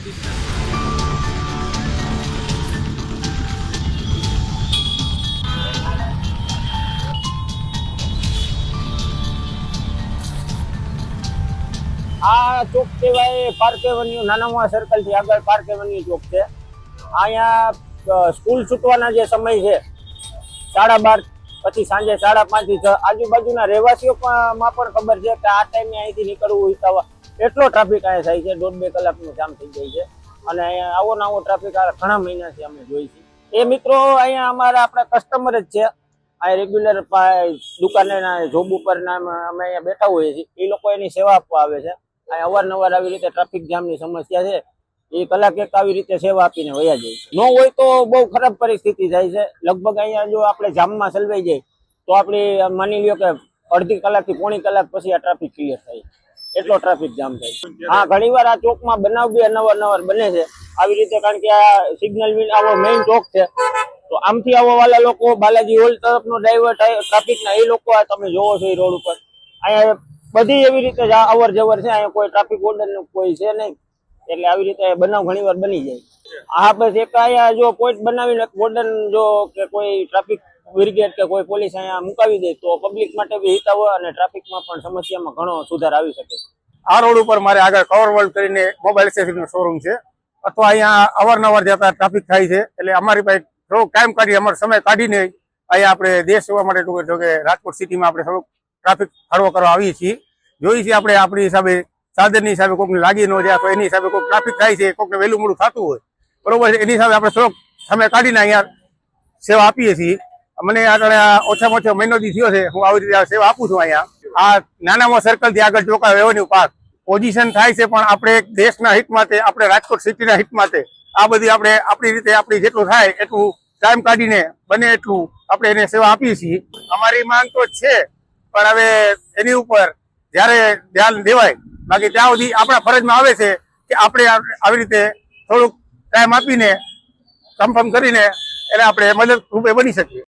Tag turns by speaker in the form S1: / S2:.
S1: આ ચોક કહેવાય park avenue, નાનામાં સર્કલ થી આગળ પાર્ક એવન્યુ ચોક છે. અહીંયા સ્કૂલ છૂટવાના જે સમય છે 12:30 પછી સાંજે 5:30 થી 6, આજુબાજુના રહેવાસીઓમાં પણ ખબર છે કે આ ટાઈમે અહીંથી નીકળવું હિતાવા એટલો ટ્રાફિક અહીંયા થાય છે. 1.5-2 કલાકનું જામ થઈ જાય છે અને અહીંયા આવો નવો ટ્રાફિક ઘણા મહિનાથી અમે જોઈ છે. એ મિત્રો અહીંયા અમારા આપણા કસ્ટમર જ છે. આ રેગ્યુલર દુકાને જોબ ઉપર અમે અહીંયા બેઠા હોઈએ છીએ. એ લોકો એની સેવા આપવા આવે છે. અહીંયા અવારનવાર આવી રીતે ટ્રાફિક જામની સમસ્યા છે. એ કલાક એક આવી રીતે સેવા આપીને વયા જાય છે. ન હોય તો બહુ ખરાબ પરિસ્થિતિ થાય છે. લગભગ અહીંયા જો આપણે જામમાં સલવાઈ જાય તો આપણે માની લ્યો કે અડધી કલાકથી પોણી કલાક પછી આ ટ્રાફિક ક્લિયર થાય, એટલો ટ્રાફિક જામ થાય. હા, ઘણીવાર આ ચોકમાં બનાવ બી અનવાર બને છે આવી રીતે, કારણ કે આ સિગ્નલ વિન આવો મેઇન ચોક છે. તો આમથી આવવા વાળા લોકો બાલાજી હોલ તરફનો ડાયવર્ટ થાય ટ્રાફિકના, એ લોકો આ તમે જોવો છો એ રોડ ઉપર અહીંયા બધી એવી રીતે અવર જવર છે. અહીંયા કોઈ ટ્રાફિક ઓર્ડર કોઈ છે નહીં, એટલે આવી રીતે બનાવ ઘણીવાર બની જાય. હા, બસ એક અહીંયા જો પોઈન્ટ બનાવીને બોર્ડર જો કે કોઈ ટ્રાફિક બ્રિગેડ કે કોઈ પોલીસ અહીંયા મુકાવી દે તો પબ્લિક માટે બી હિતાવ અને ટ્રાફિકમાં પણ સમસ્યામાં ઘણો સુધાર આવી શકે.
S2: આ રોડ ઉપર મારે આગળ કવર વર્લ્ડ કરીને મોબાઈલ એક્સેસરીનો શોરૂમ છે, અથવા અહીંયા અવારનવાર જતા ટ્રાફિક થાય છે. એટલે અમારી પાસે થોડોક ટાઈમ કાઢી, અમારો સમય કાઢીને અહીંયા આપણે દેશ સેવા માટે ટૂંકે જો કે રાજકોટ સિટીમાં આપણે થોડુંક ટ્રાફિક હળવો કરવા આવીએ છીએ. જોઈએ છીએ આપણે આપણી હિસાબે સાધનની હિસાબે કોઈકને લાગી ન જાય તો એની હિસાબે કોઈ ટ્રાફિક થાય છે, કોઈકને વહેલું મોડું થતું હોય, બરોબર છે, એની હિસાબે આપણે થોડોક સમય કાઢીને અહીંયા સેવા આપીએ છીએ. મને આગળ ઓછામાં ઓછો મહિનો દી થયો છે હું આવી રીતે સેવા આપું છું. અહીંયા આ નાનામાં સર્કલ થી આગળ ચોકા એવન્યુ પાર્ક પોઝિશન થાય છે, પણ આપણે દેશના હિત માટે, આપણે રાજકોટ સિટીના હિત માટે આ બધી આપણે આપણી રીતે આપણી જેટલું થાય એટલું ટાઈમ કાઢીને બને એટલું આપણે એને સેવા આપીએ છીએ. અમારી માંગ તો છે, પણ હવે એની ઉપર જયારે ધ્યાન દેવાય, બાકી ત્યાં સુધી આપણા ફરજમાં આવે છે કે આપણે આવી રીતે થોડુંક ટાઈમ આપીને કન્ફર્મ કરીને એને આપણે મદદ રૂપે બની શકીએ.